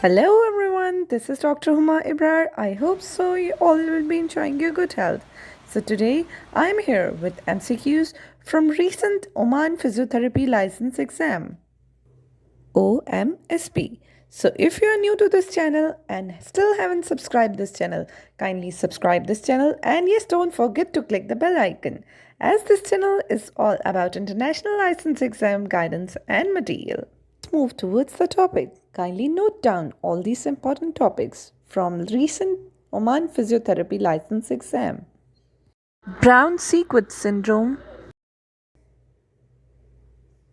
Hello everyone, this is Dr. Huma Ibrar. I hope so you all will be enjoying your good health. So today I'm here with MCQs from Recent Oman Physiotherapy License Exam, OMSB. So if you are new to this channel and still haven't subscribed this channel, kindly subscribe this channel and yes, don't forget to click the bell icon as this channel is all about international license exam guidance and material. Let's move towards the topic. Kindly note down all these important topics from recent Oman Physiotherapy License Exam. Brown Sequard Syndrome,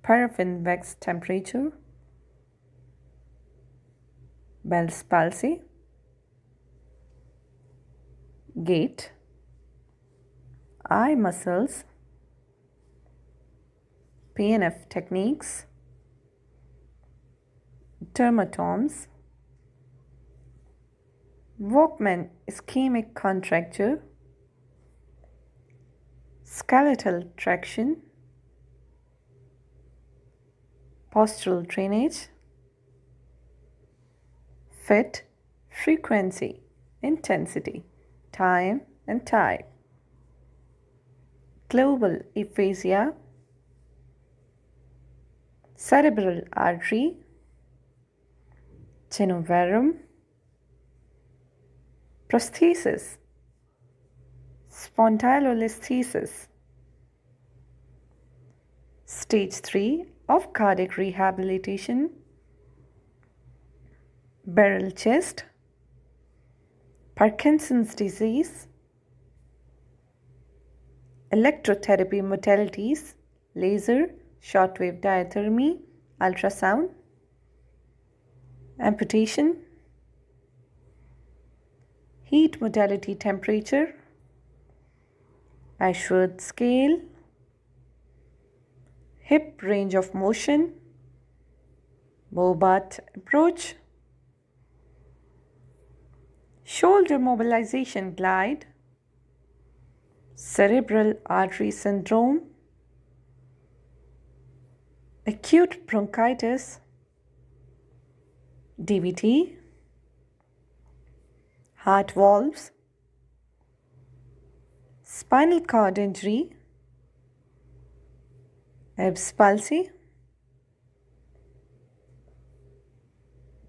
Paraffin Wax Temperature, Bell's Palsy, Gait, Eye Muscles, PNF Techniques, Dermatomes, Walkman Ischemic Contracture, Skeletal Traction, Postural Drainage, Fit, Frequency, Intensity, Time and Type, Global Aphasia, Cerebral Artery, Genoverum, Prosthesis, Spondylolisthesis, Stage 3 of Cardiac Rehabilitation, Barrel Chest, Parkinson's Disease, Electrotherapy modalities, laser, shortwave diathermy, ultrasound, amputation, heat modality temperature, Ashworth scale, hip range of motion, Bobart approach, shoulder mobilization glide, cerebral artery syndrome, acute bronchitis, DVT, heart valves, spinal cord injury, Erb's palsy,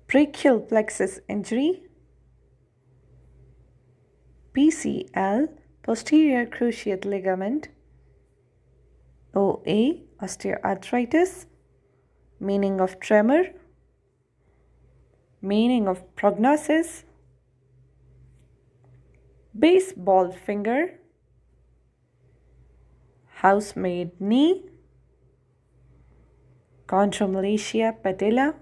brachial plexus injury, PCL, posterior cruciate ligament, OA, osteoarthritis, meaning of tremor, meaning of prognosis, baseball finger, housemaid knee, chondromalacia patella,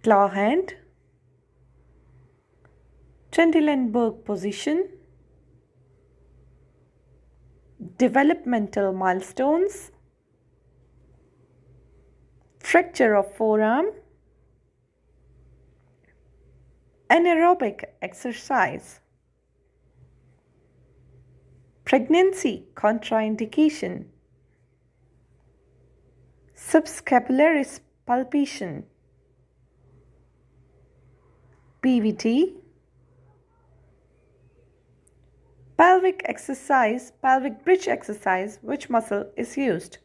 claw hand, Trendelenburg position, developmental milestones, fracture of forearm, anaerobic exercise, pregnancy contraindication, subscapularis palpation, PVT, pelvic exercise, pelvic bridge exercise, which muscle is used?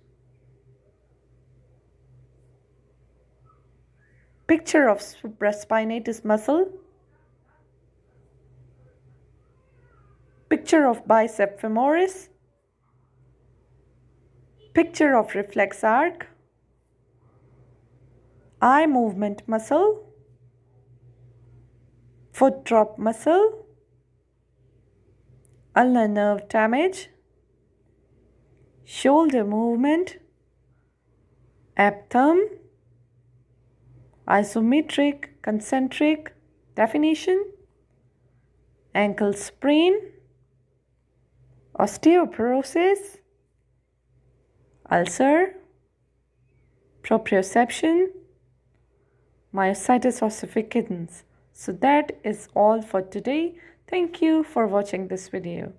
Picture of supraspinatus muscle, picture of bicep femoris, picture of reflex arc, eye movement muscle, foot drop muscle, ulnar nerve damage, shoulder movement, abthumb, isometric, concentric definition, ankle sprain, osteoporosis, ulcer, proprioception, myositis ossificans. So that is all for today. Thank you for watching this video.